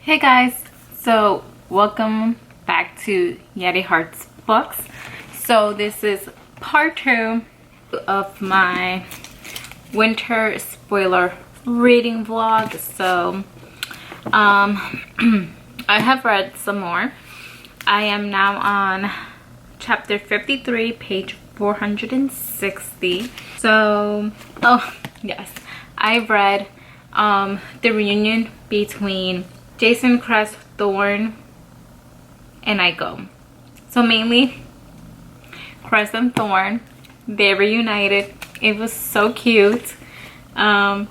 Hey guys, so welcome back to Yari Hearts Books. So this is part 2 of my winter spoiler reading vlog. So I have read some more. I am now on chapter 53, page 460. So yes, I've read the reunion between Jason, Cress, Thorn, and Aiko. So mainly Cress and Thorn, they reunited. It was so cute. And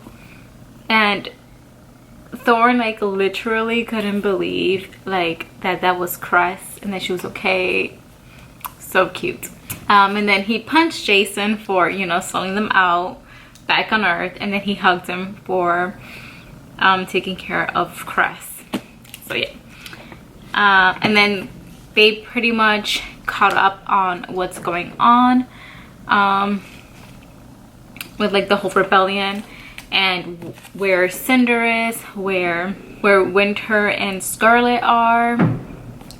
Thorn like literally couldn't believe like that was Cress and that she was okay. So cute. And then he punched Jason for, you know, selling them out back on Earth, and then he hugged him for taking care of Cress. So yeah, and then they pretty much caught up on what's going on with like the whole rebellion and where Cinder is, where Winter and Scarlet are,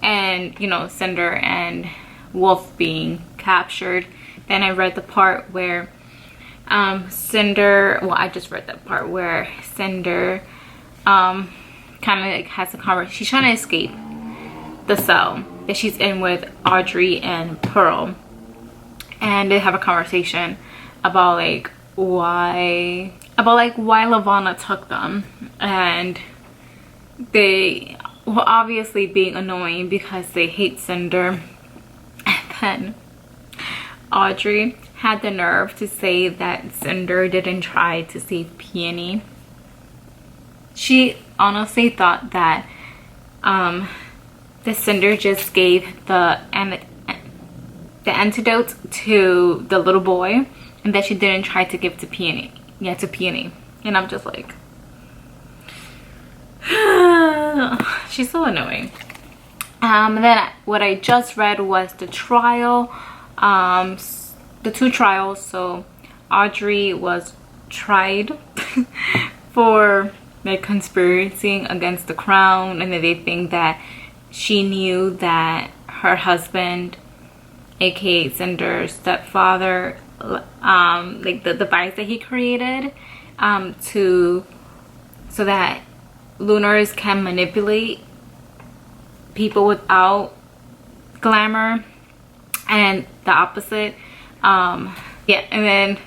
and you know, Cinder and Wolf being captured. Then I read the part where Cinder, well, I just read that part where Cinder kind of like has a conversation. She's trying to escape the cell that she's in with Audrey and Pearl, and they have a conversation about like why Levana took them, and they were obviously being annoying because they hate Cinder. And then Audrey had the nerve to say that Cinder didn't try to save Peony. She honestly thought that the Cinder just gave the antidote to the little boy, and that she didn't try to give to Peony. Yeah, to Peony. And I'm just like, she's so annoying. Then what I just read was the trial, the 2 trials. So Audrey was tried for like conspiracy against the crown, and then they think that she knew that her husband, aka Cinder's stepfather, like the device that he created so that Lunars can manipulate people without glamour, and the opposite. Yeah, and then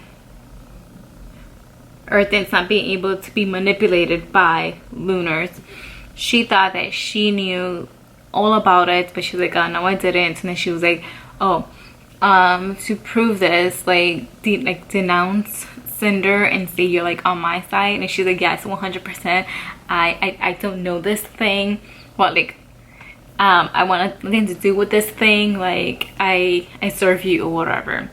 Earthens not being able to be manipulated by Lunars. She thought that she knew all about it, but she was like, oh no, I didn't. And then she was like, oh, to prove this, like denounce Cinder and say you're like on my side. And she's like, yes, 100%. I don't know this thing. What, like I want nothing to do with this thing. Like I serve you or whatever.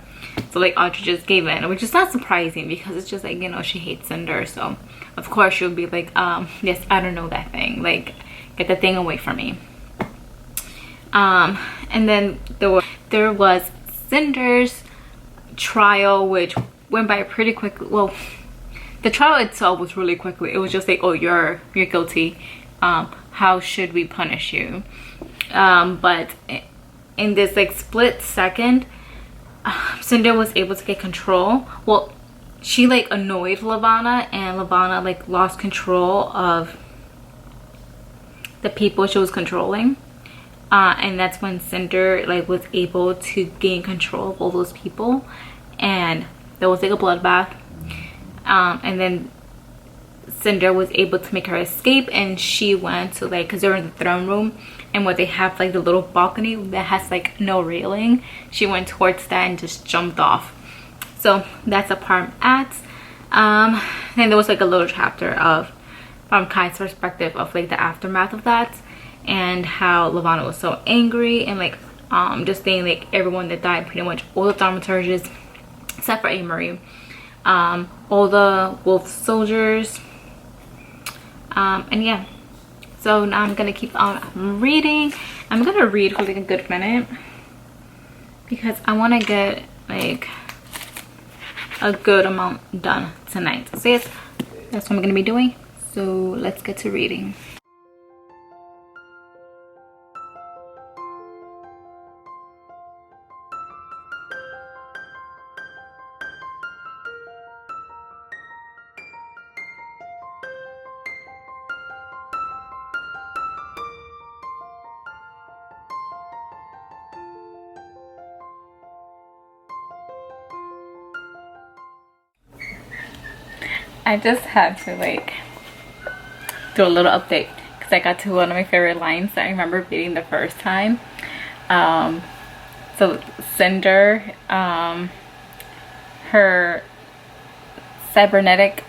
So like Audrey just gave in, which is not surprising because it's just like, you know, she hates Cinder. So of course she'll be like, yes, I don't know that thing. Like, get the thing away from me. And then there was Cinder's trial, which went by pretty quickly. Well, the trial itself was really quickly. It was just like, oh, you're guilty. How should we punish you? But in this like split second, Cinder was able to get control. Well, she like annoyed Levana, and Levana like lost control of the people she was controlling, and that's when Cinder like was able to gain control of all those people, and there was like a bloodbath, and then Cinder was able to make her escape, and she went to like, because they were in the throne room, and where they have like the little balcony that has like no railing, she went towards that and just jumped off. So that's a part I'm at. Then there was like a little chapter of from Kai's perspective of like the aftermath of that, and how Levana was so angry, and like just saying like everyone that died, pretty much all the thaumaturges except for Amory, all the wolf soldiers, and yeah. So now I'm gonna keep on reading. I'm gonna read for like a good minute because I want to get like a good amount done tonight. So yes, that's what I'm gonna be doing. So let's get to reading. I just had to like do a little update because I got to one of my favorite lines that I remember reading the first time. So Cinder, her cybernetic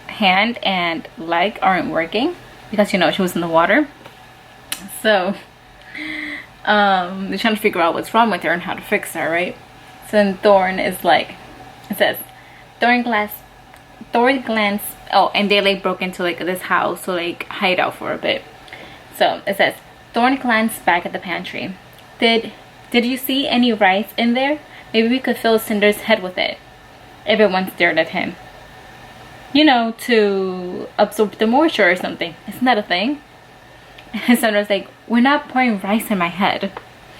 hand and leg aren't working because, you know, she was in the water. So they're trying to figure out what's wrong with her and how to fix her, right? So then Thorn is like, it says Thorn glance, oh, and they like broke into like this house to like hide out for a bit. So it says Thorn glanced back at the pantry. Did you see any rice in there? Maybe we could fill Cinder's head with it. Everyone stared at him. You know, to absorb the moisture or something. Isn't that a thing? And Cinder's like, we're not pouring rice in my head.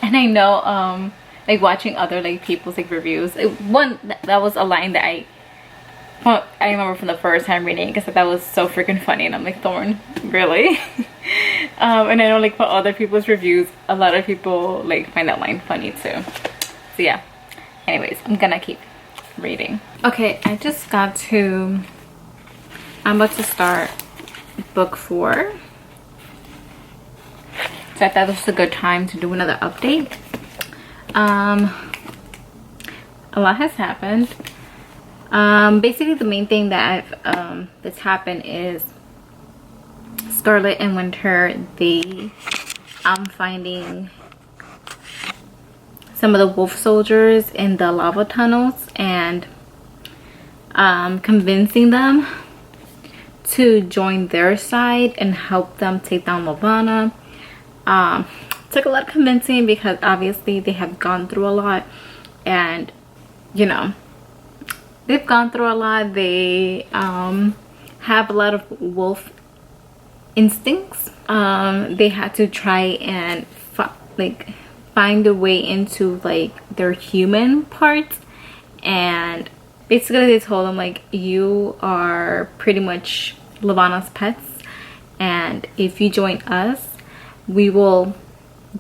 And I know, like watching other like people's like reviews, that was a line that I remember from the first time reading it because that was so freaking funny, and I'm like, Thorn, really? And I know like for other people's reviews, a lot of people like find that line funny too. So yeah, anyways, I'm gonna keep reading. Okay, I'm about to start book 4, so I thought this was a good time to do another update. A lot has happened. Basically the main thing that that's happened is Scarlet and Winter, I'm finding some of the wolf soldiers in the lava tunnels and convincing them to join their side and help them take down Lavana. Took a lot of convincing because obviously they have gone through a lot, and you know, they've gone through a lot. They have a lot of wolf instincts. They had to try and find a way into like their human parts, and basically they told them like, you are pretty much Lavana's pets, and if you join us, we will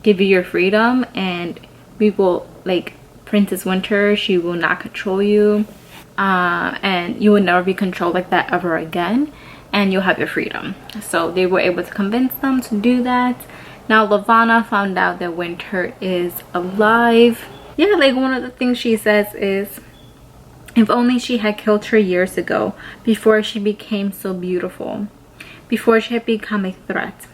give you your freedom, and we will, like Princess Winter, she will not control you, and you will never be controlled like that ever again, and you'll have your freedom. So they were able to convince them to do that. Now Lavana found out that Winter is alive. Yeah, like one of the things she says is, if only she had killed her years ago, before she became so beautiful, before she had become a threat.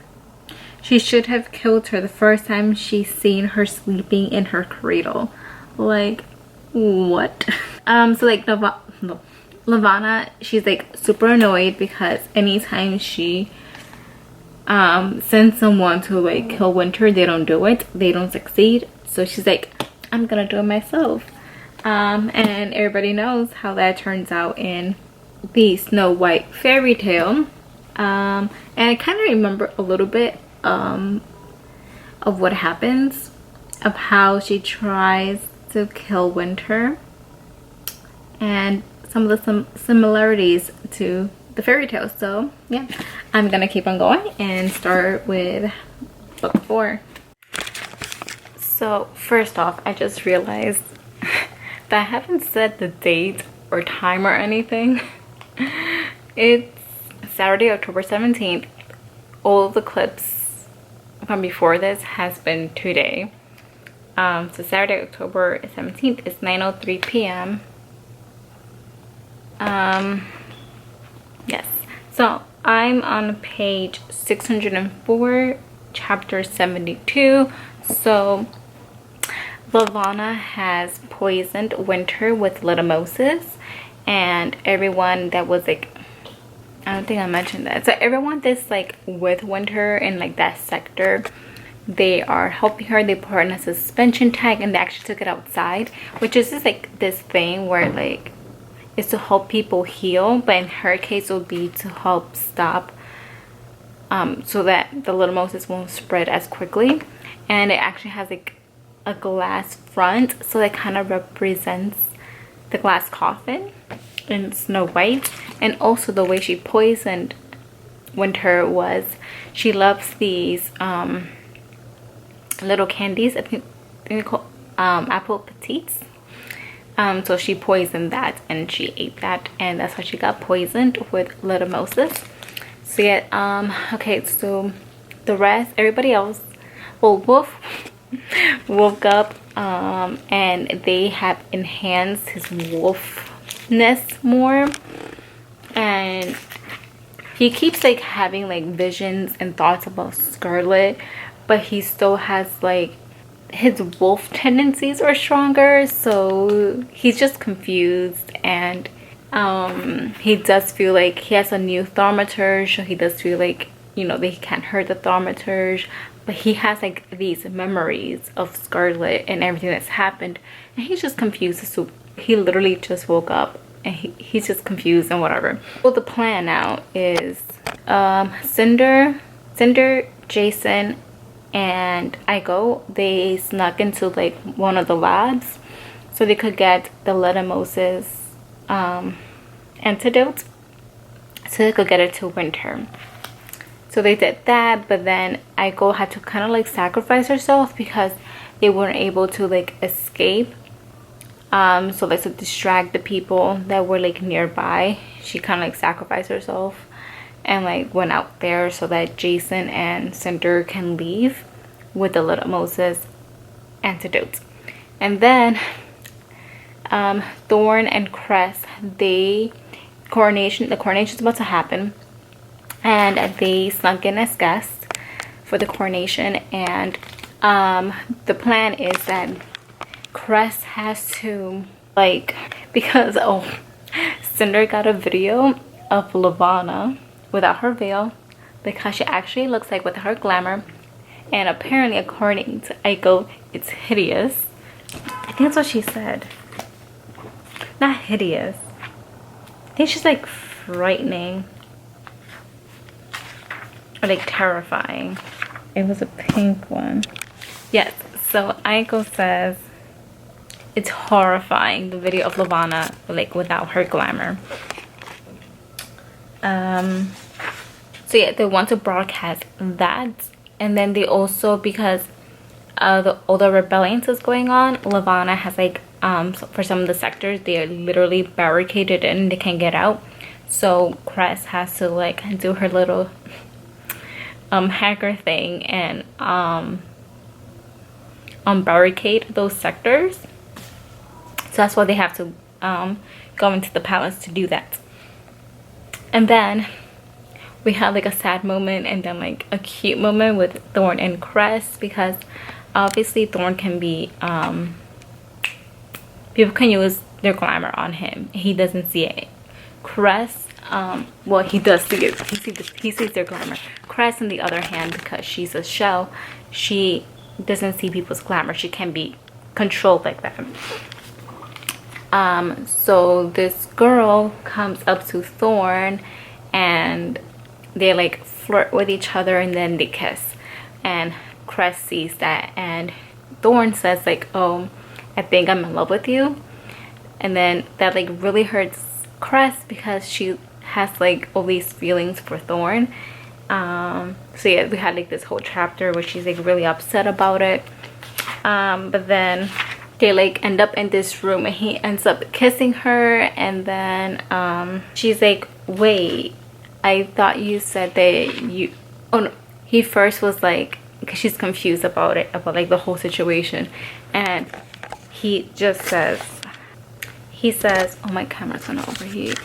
She should have killed her the first time she seen her sleeping in her cradle. Like, what? So like Lavana, she's like super annoyed because anytime she sends someone to like kill Winter, they don't do it, they don't succeed. So she's like, I'm gonna do it myself. And everybody knows how that turns out in the Snow White fairy tale. And I kind of remember a little bit of what happens, of how she tries to kill Winter, and some of the similarities to the fairy tale. So yeah, I'm gonna keep on going and start with book 4. So first off, I just realized that I haven't said the date or time or anything. It's Saturday, October 17th. All of the clips from before this has been today. So Saturday, October 17th is 9:03 p.m. Yes, so I'm on page 604, chapter 72. So Lavana has poisoned Winter with lithimosis, and everyone that was like, I don't think I mentioned that. So everyone that's like with Winter in like that sector, they are helping her. They put her in a suspension tank, and they actually took it outside, which is just like this thing where like it's to help people heal, but in her case it would be to help stop so that the lithimosis won't spread as quickly. And it actually has like a glass front, so that kind of represents the glass coffin in Snow White. And also the way she poisoned Winter was, she loves these little candies, I think they call apple petites. So she poisoned that and she ate that, and that's how she got poisoned with Lithimosis. So yeah, okay, so the rest, everybody else, well, Wolf woke up, and they have enhanced his wolfness more, and he keeps like having like visions and thoughts about Scarlet, but he still has like his wolf tendencies are stronger, so he's just confused. And he does feel like he has a new thaumaturge, so he does feel like, you know, that he can't hurt the thaumaturge, but he has like these memories of Scarlet and everything that's happened, and he's just confused. So he literally just woke up and he's just confused and whatever. Well, the plan now is Cinder, Jason, and Igo, they snuck into like one of the labs so they could get the Lithimosis antidote, so they could get it to Winter. So they did that, but then Igo had to kind of like sacrifice herself because they weren't able to like escape. So like to distract the people that were like nearby, she kind of like sacrificed herself and like went out there so that Jason and Cinder can leave with the Lithimosis antidote. And then Thorn and Cress, the coronation's about to happen, and they snuck in as guests for the coronation. And the plan is that Cress has to, like, because Cinder got a video of Lavana without her veil, because she actually looks like with her glamour, and apparently according to Aiko, it's hideous. I think that's what she said. Not hideous, I think she's like frightening or like terrifying. It was a pink one. Yes, so Aiko says it's horrifying, the video of Lavana like without her glamour. So yeah, they want to broadcast that. And then they also, because all the rebellions is going on, Lavana has like for some of the sectors they are literally barricaded in, they can't get out. So Cress has to like do her little hacker thing and barricade those sectors. So that's why they have to go into the palace to do that. And then we have like a sad moment and then like a cute moment with Thorn and Cress, because obviously Thorn can be people can use their glamour on him, he doesn't see it. Cress, well, he does see it, he sees their glamour. Cress on the other hand, because she's a shell, she doesn't see people's glamour, she can be controlled like that. So this girl comes up to Thorn and they like flirt with each other and then they kiss, and Cress sees that and Thorn says like, oh, I think I'm in love with you. And then that like really hurts Cress because she has like all these feelings for Thorn. So yeah, we had like this whole chapter where she's like really upset about it, but then they like end up in this room and he ends up kissing her. And then she's like, wait, I thought you said that you, oh no, he first was like, because she's confused about it, about like the whole situation, and he just says, he says, oh, my camera's gonna overheat.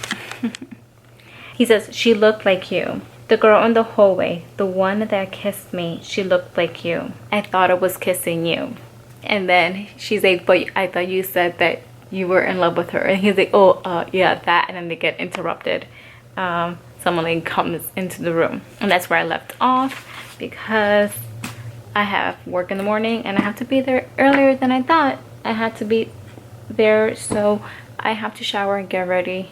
He says, she looked like you, the girl in the hallway, the one that kissed me, she looked like you, I thought I was kissing you. And then she's like, but I thought you said that you were in love with her. And he's like, oh, yeah, that. And then they get interrupted. Someone like comes into the room, and that's where I left off, because I have work in the morning and I have to be there earlier than I thought I had to be there. So I have to shower and get ready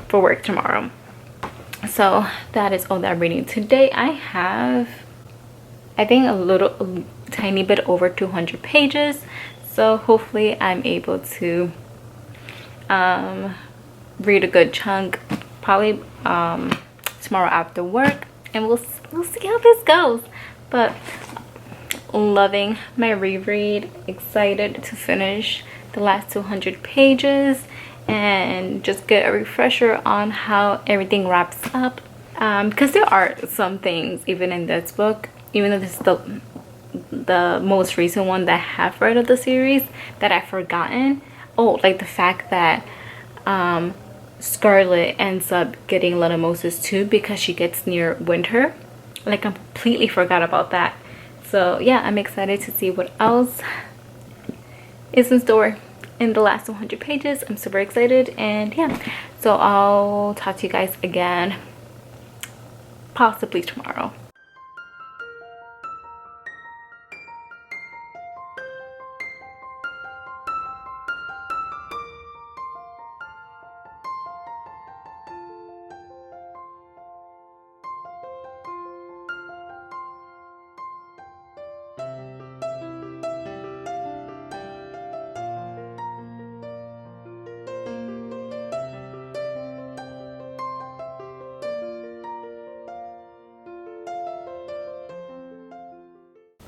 for work tomorrow. So that is all that I'm reading today. I have, I think, a tiny bit over 200 pages, so hopefully I'm able to read a good chunk, probably tomorrow after work, and we'll see how this goes. But loving my reread, excited to finish the last 200 pages and just get a refresher on how everything wraps up, because there are some things even in this book, even though this is the most recent one that I have read of the series, that I've forgotten. Oh, like the fact that Scarlet ends up getting Little Moses too because she gets near winter. Like, I completely forgot about that. So yeah, I'm excited to see what else is in store in the last 200 pages. I'm super excited, and yeah, so I'll talk to you guys again possibly tomorrow.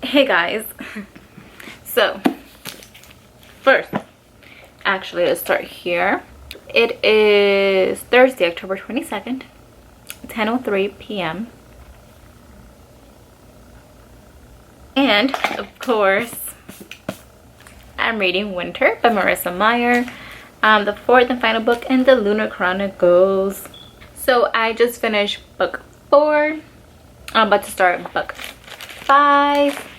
Hey guys, so first, actually, let's start here. It is Thursday, October 22nd, 10:03 p.m. and of course I'm reading Winter by Marissa Meyer, the fourth and final book in the Lunar Chronicles. So I just finished book 4. I'm about to start book 5.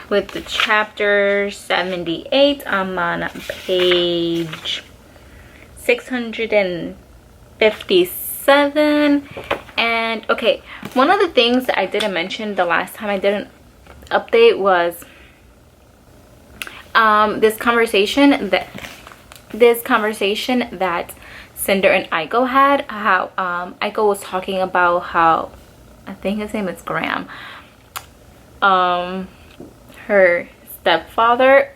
With the chapter 78. I'm on page 657. And okay, one of the things that I didn't mention the last time I did an update was this conversation that Cinder and Aiko had. How Aiko was talking about how, I think his name is Graham, her stepfather,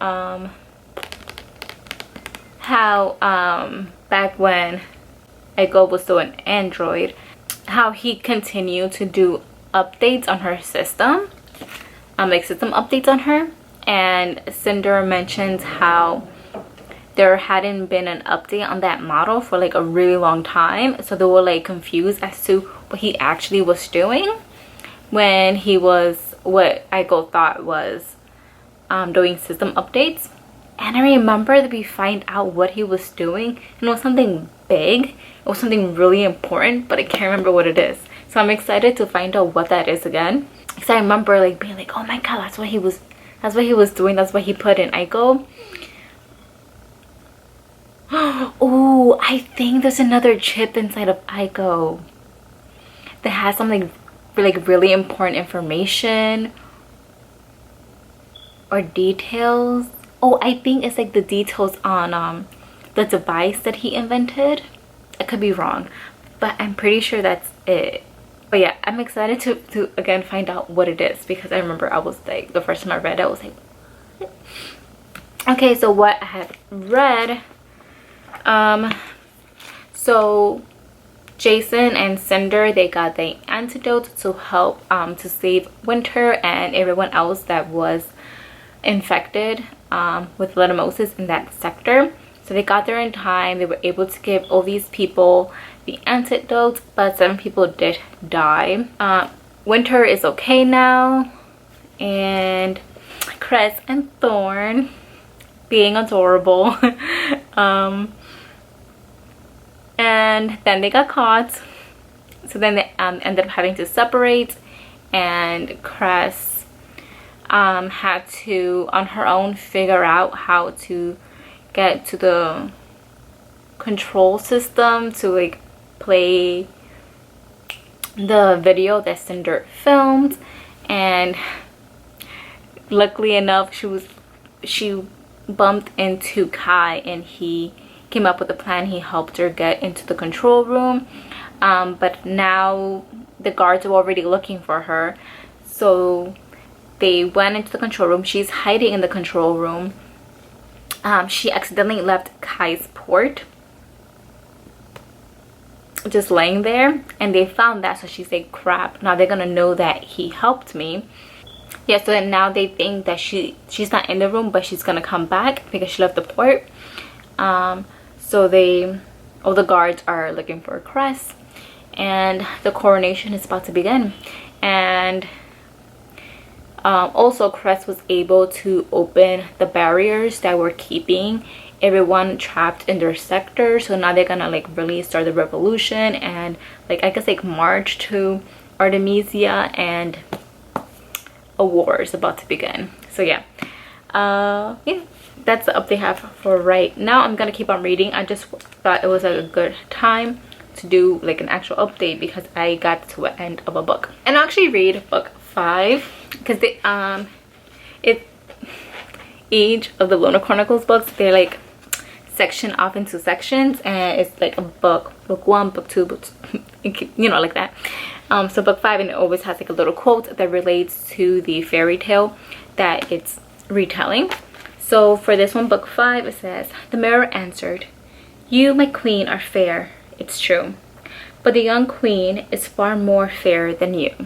how back when Aiko was still an android, how he continued to do updates on her system, like system updates on her. And Cinder mentions how there hadn't been an update on that model for like a really long time, so they were like confused as to what he actually was doing when he was, what Aiko thought was doing system updates. And I remember that we find out what he was doing, and it was something big, it was something really important, but I can't remember what it is. So I'm excited to find out what that is again, because I remember like being like, oh my god, that's what he was doing, that's what he put in Aiko. Oh, I think there's another chip inside of Aiko that has something like really important information or details. Oh, I think it's like the details on the device that he invented. I could be wrong, but I'm pretty sure that's it. But yeah, I'm excited to again find out what it is, because I remember I was like, the first time I read it, I was like, what? Okay, so what I have read, so Jason and Cinder, they got the antidote to help to save Winter and everyone else that was infected with Little Moses in that sector. So they got there in time. They were able to give all these people the antidote, but 7 people did die. Winter is okay now, and Cress and Thorn being adorable. And then they got caught, so then they ended up having to separate, and Cress had to on her own figure out how to get to the control system to like play the video that Cinder filmed. And luckily enough, she bumped into Kai, and he came up with a plan. He helped her get into the control room, but now the guards were already looking for her, so they went into the control room. She's hiding in the control room. She accidentally left Kai's port just laying there, and they found that, so she's like, crap, now they're gonna know that he helped me. Yeah, so then now they think that she's not in the room, but she's gonna come back because she left the port. So all the guards are looking for Cress, and the coronation is about to begin. And also Cress was able to open the barriers that were keeping everyone trapped in their sector. So now they're gonna like really start the revolution and like I guess like march to Artemisia, and a war is about to begin. So yeah, yeah, that's the update I have for right now. I'm gonna keep on reading. I just thought it was a good time to do like an actual update because I got to the end of a book. And I'll actually read book 5 because they each of the Lunar Chronicles books, they're like sectioned off into sections, and it's like a book 1, book 2, book you know, like that. So book 5, and it always has like a little quote that relates to the fairy tale that it's retelling. So for this one, book 5, it says, "The mirror answered, 'You, my queen, are fair, it's true, but the young queen is far more fair than you.'"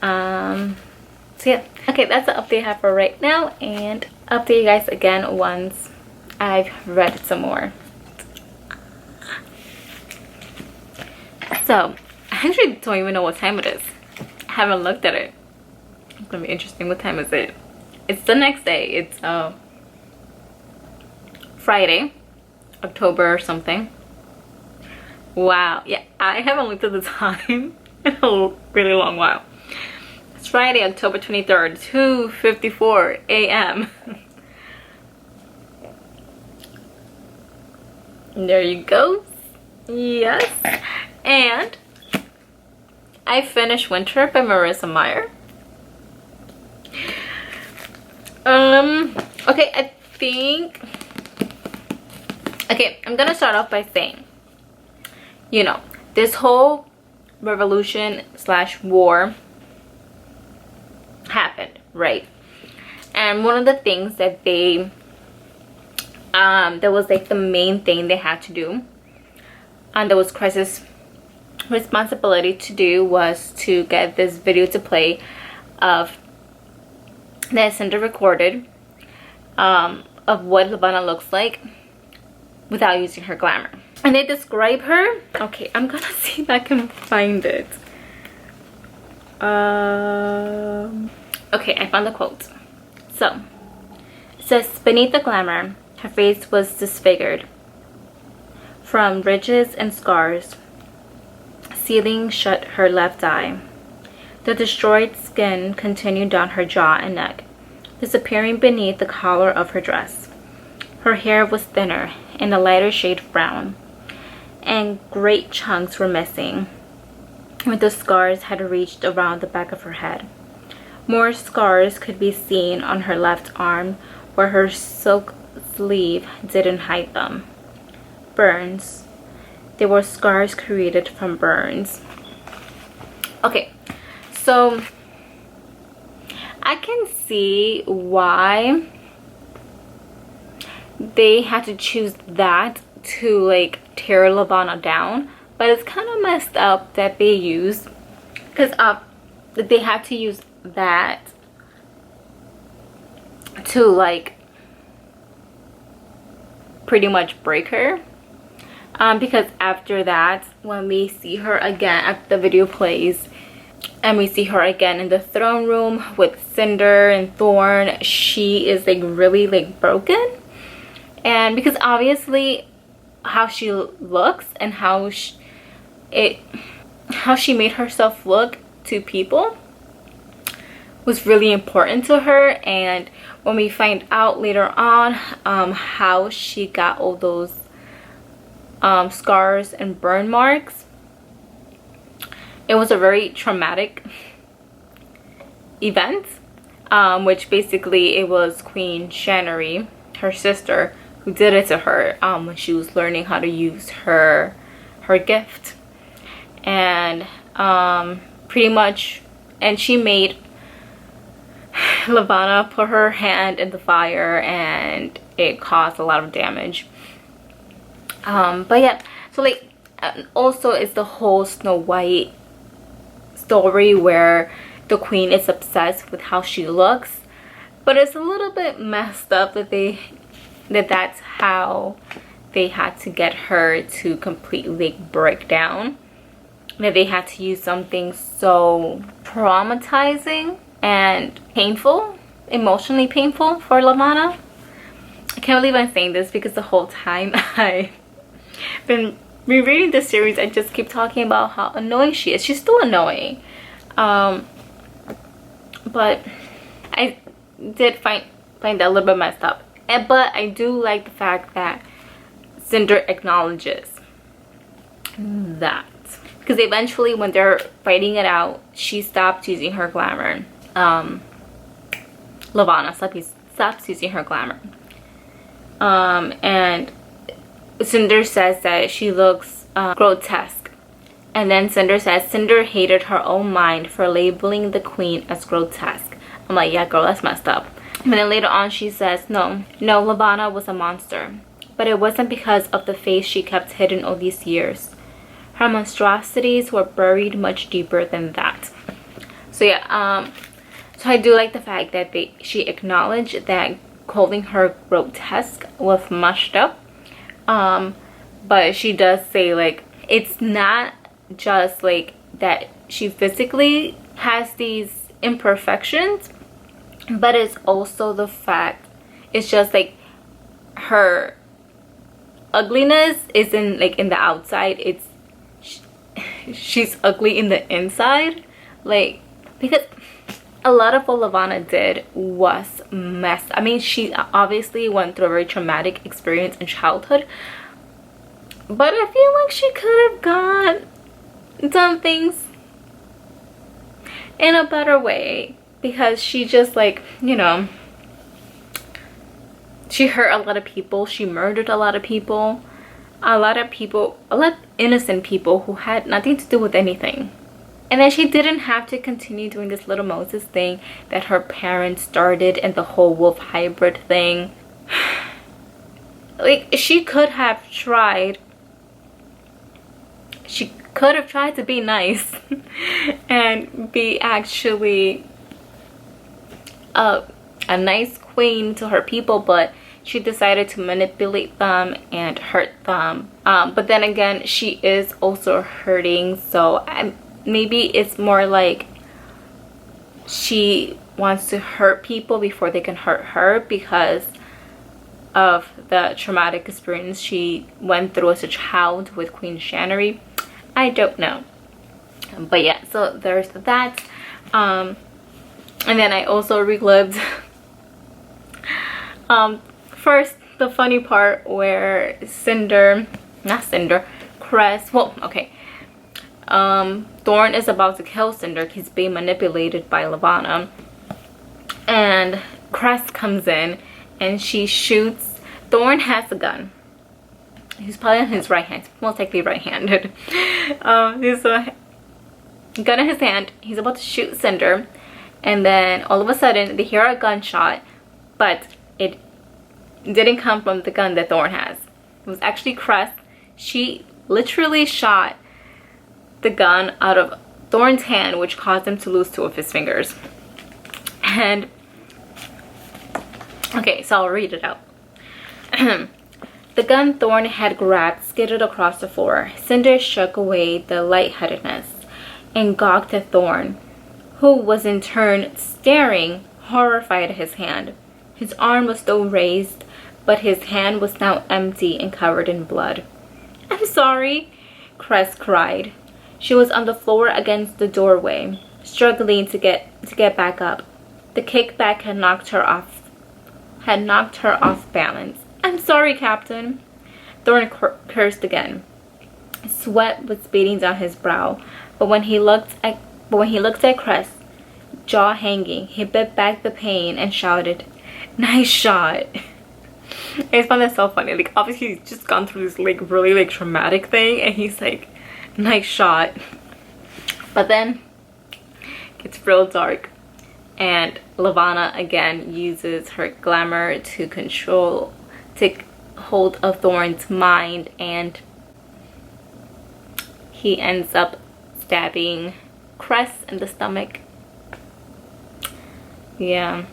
So yeah, okay, that's the update I have for right now, and update you guys again once I've read some more. So I actually don't even know what time it is. I haven't looked at it. It's gonna be interesting. What time is it? It's the next day. It's Friday, October something. Wow. Yeah, I haven't looked at the time in a really long while. It's Friday, October 23rd, 2:54 a.m. There you go. Yes. And I finished Winter by Marissa Meyer. Okay, I think, okay, I'm gonna start off by saying, you know, this whole revolution / war happened, right? And one of the things that they that was like the main thing they had to do, and that was Cress's responsibility to do, was to get this video to play of that Cinder recorded of what Levana looks like without using her glamour. And they describe her, okay, I'm gonna see if I can find it. Okay, I found the quote. So it says, "Beneath the glamour, her face was disfigured from ridges and scars, sealing shut her left eye. The destroyed skin continued down her jaw and neck, disappearing beneath the collar of her dress. Her hair was thinner and a lighter shade of brown, and great chunks were missing, where the scars had reached around the back of her head. More scars could be seen on her left arm, where her silk sleeve didn't hide them. Burns. They were scars created from burns." Okay, so I can see why they had to choose that to like tear Levana down, but it's kind of messed up that they used, because they had to use that to like pretty much break her, because after that, when we see her again after the video plays and we see her again in the throne room with Cinder and Thorn, she is like really like broken. And because obviously how she looks and how she made herself look to people was really important to her. And when we find out later on how she got all those scars and burn marks, it was a very traumatic event, which basically it was Queen Yari, her sister, who did it to her when she was learning how to use her gift. And pretty much, and she made Levana put her hand in the fire, and it caused a lot of damage. But yeah, so like also it's the whole Snow White story where the queen is obsessed with how she looks. But it's a little bit messed up that that's how they had to get her to completely break down. That they had to use something so traumatizing and painful, emotionally painful for Levana. I can't believe I'm saying this because the whole time I've been rereading this series, I just keep talking about how annoying she is. She's still annoying. But I did find that a little bit messed up. But I do like the fact that Cinder acknowledges that. Because eventually when they're fighting it out, she stopped using her glamour. Levana stops using her glamour. And Cinder says that she looks grotesque. And then Cinder says Cinder hated her own mind for labeling the queen as grotesque. I'm like, yeah, girl, that's messed up. And then later on she says, no, Levana was a monster. But it wasn't because of the face she kept hidden all these years. Her monstrosities were buried much deeper than that. So yeah, so I do like the fact that she acknowledged that calling her grotesque was mushed up. But she does say, like, it's not just like that she physically has these imperfections, but it's also the fact, it's just like her ugliness isn't like in the outside, it's she's ugly in the inside. Like, because a lot of what Levana did was messed. I mean, she obviously went through a very traumatic experience in childhood, but I feel like she could have done things in a better way, because she just, like, you know, she hurt a lot of people, she murdered a lot of people, a lot of innocent people who had nothing to do with anything. And then she didn't have to continue doing this little Moses thing that her parents started, and the whole wolf hybrid thing. Like, she could have tried to be nice and be actually a nice queen to her people, but she decided to manipulate them and hurt them. But then again, she is also hurting, so maybe it's more like she wants to hurt people before they can hurt her because of the traumatic experience she went through as a child with Queen Yari. I don't know. But yeah, so there's that. And then I also relived first the funny part where Cress, well, okay, Thorn is about to kill Cinder. He's being manipulated by Levana, and Cress comes in and she shoots. Thorn has a gun. He's probably on his right hand, most likely right-handed. He's a gun in his hand. He's about to shoot Cinder, and then all of a sudden they hear a gunshot, but it didn't come from the gun that Thorn has. It was actually Cress. She literally shot the gun out of Thorn's hand, which caused him to lose 2 of his fingers. And okay, so I'll read it out. The gun Thorn had grabbed skidded across the floor. Cinder shook away the lightheadedness and gawked at Thorn, who was in turn staring, horrified at his hand. His arm was still raised, but his hand was now empty and covered in blood. "I'm sorry," Cress cried. She was on the floor against the doorway, struggling to get back up. The kickback had knocked her off balance. "I'm sorry, Captain." Thorn cursed again. Sweat was beading down his brow, but when he looked at Cress, jaw hanging, he bit back the pain and shouted, "Nice shot." I just found that so funny. Like, obviously he's just gone through this like really like traumatic thing, and he's like, "Nice shot." But then it gets real dark, and Levana again uses her glamour to take hold of Thorn's mind, and he ends up stabbing Cress in the stomach. Yeah.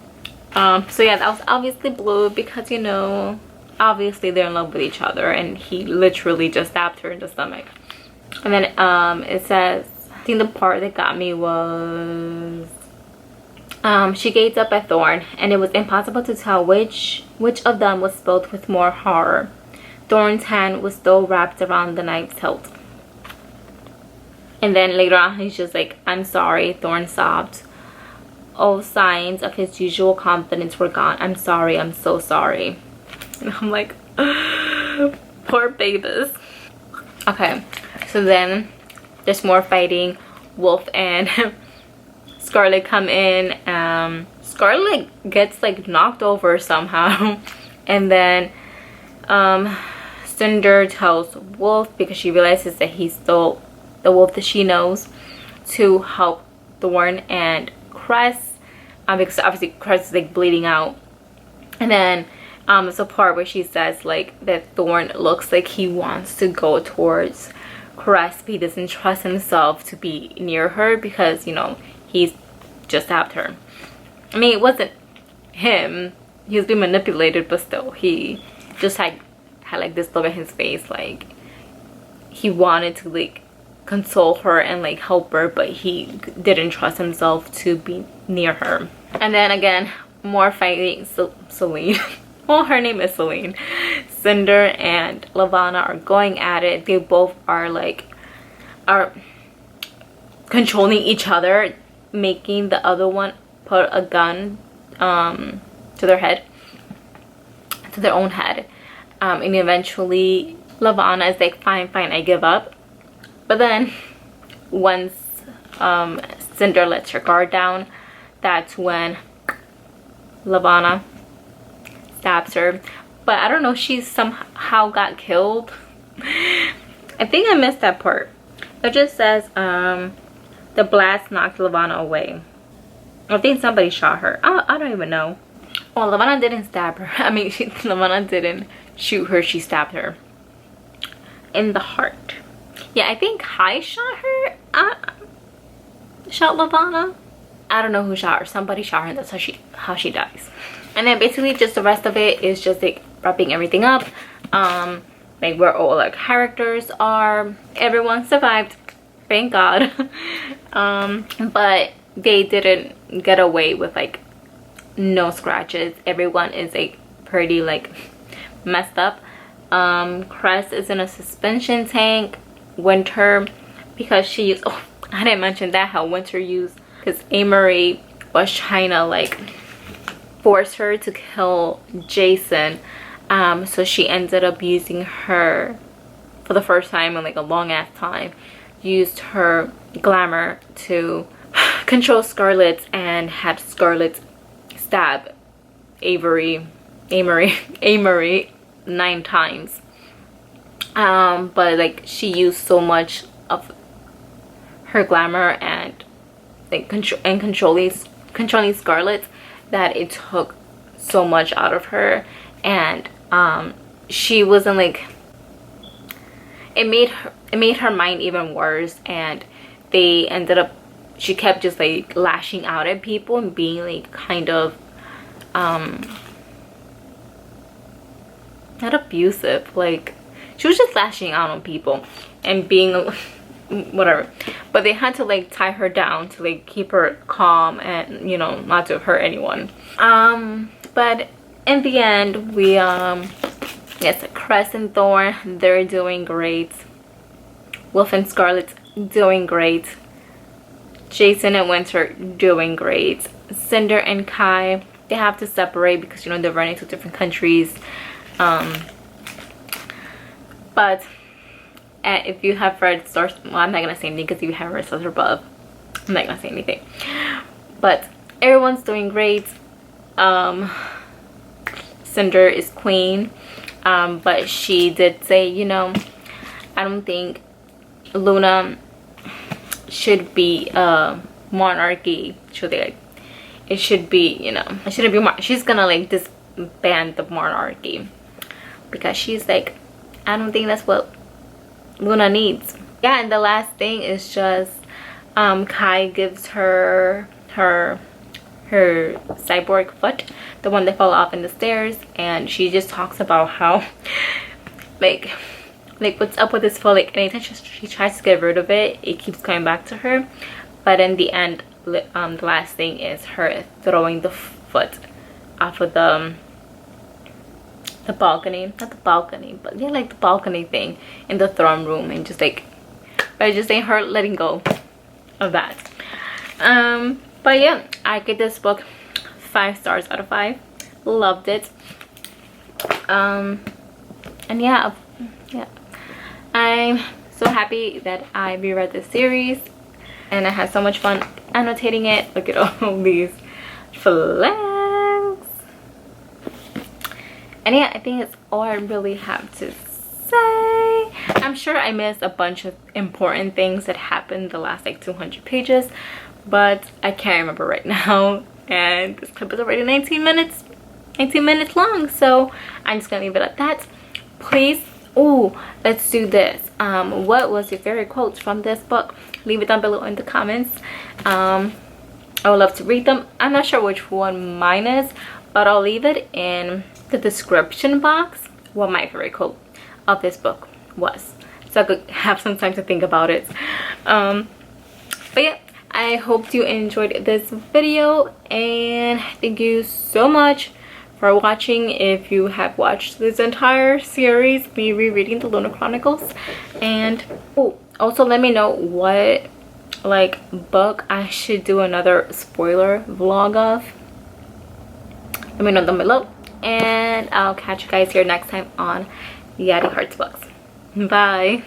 So yeah, that was obviously blue because, you know, obviously they're in love with each other, and he literally just stabbed her in the stomach. And then it says, I think the part that got me was she gazed up at Thorn, and it was impossible to tell which of them was filled with more horror. Thorn's hand was still wrapped around the knife's hilt. And then later on, he's just like, I'm sorry, Thorn sobbed. All signs of his usual confidence were gone. I'm sorry, I'm so sorry. And I'm like, poor babies. Okay, so then there's more fighting. Wolf and Scarlet come in. Scarlet gets like knocked over somehow. And then Cinder tells Wolf, because she realizes that he stole the wolf that she knows, to help Thorn and Cress, because obviously Cress is like bleeding out. And then there's a part where she says like that Thorn looks like he wants to go towards Cress, but he doesn't trust himself to be near her because, you know, he's just stabbed her. I mean, it wasn't him, he was being manipulated, but still, he just had like this look at his face, like he wanted to like console her and like help her, but he didn't trust himself to be near her. And then again, more fighting. Celine well, her name is Celine. Cinder and Lavana are going at it. They both are controlling each other, making the other one put a gun to their head, to their own head. And eventually Lavana is like, fine, I give up. But then once Cinder lets her guard down, that's when Lavana stabs her. But I don't know, she somehow got killed. I think I missed that part. It just says the blast knocked Lavana away. I think somebody shot her. I don't even know. Well, Lavana didn't stab her. I mean, Lavana didn't shoot her, she stabbed her in the heart. Yeah, I think Kai shot her. Shot Lavana. I don't know who shot her. Somebody shot her, and that's how she dies. And then basically just the rest of it is just like wrapping everything up. Like where all our characters are. Everyone survived, thank God. But they didn't get away with like no scratches. Everyone is like pretty like messed up. Cress is in a suspension tank. Winter, because she used, oh, I didn't mention that, how Winter used, because Amory was trying to like force her to kill Jason. So she ended up using her for the first time in like a long ass time, used her glamour to control Scarlet and had Scarlet stab Amory 9 times. But like she used so much of her glamour and like controlling Scarlet that it took so much out of her, and she wasn't like, it made her mind even worse, and they ended up, she kept just like lashing out at people and being like kind of not abusive, like she was just lashing out on people and being whatever. But they had to like tie her down to like keep her calm and, you know, not to hurt anyone. But in the end, we yes, Cress and Thorn, they're doing great. Wolf and Scarlet doing great. Jason and Winter doing great. Cinder and Kai, they have to separate because, you know, they're running to different countries. But if you have read source, well, I'm not gonna say anything because if you haven't read source above, I'm not gonna say anything. But everyone's doing great. Cinder is queen, but she did say, you know, I don't think Luna should be a monarchy. It should be, you know, it shouldn't be. She's gonna like disband the monarchy because she's like, I don't think that's what Luna needs. Yeah, and the last thing is just Kai gives her her cyborg foot, the one that fell off in the stairs, and she just talks about how like what's up with this foot. Like anytime she tries to get rid of it, it keeps coming back to her. But in the end, the last thing is her throwing the foot off of the balcony, not the balcony, but yeah, like the balcony thing in the throne room, and just like, but just ain't her letting go of that. But yeah, I give this book 5 stars out of 5. Loved it. And yeah, I'm so happy that I reread this series, and I had so much fun annotating it. Look at all these flags. And yeah, I think that's all I really have to say. I'm sure I missed a bunch of important things that happened the last like 200 pages, but I can't remember right now. And this clip is already 19 minutes long, so I'm just gonna leave it at that. Please, let's do this. What was your favorite quotes from this book? Leave it down below in the comments. I would love to read them. I'm not sure which one mine is, but I'll leave it in the description box what my favorite quote of this book was, so I could have some time to think about it. But yeah, I hope you enjoyed this video, and thank you so much for watching. If you have watched this entire series, me rereading the Lunar Chronicles. And also let me know what like book I should do another spoiler vlog of. Let me know down below, and I'll catch you guys here next time on Yari Hearts Books. Bye.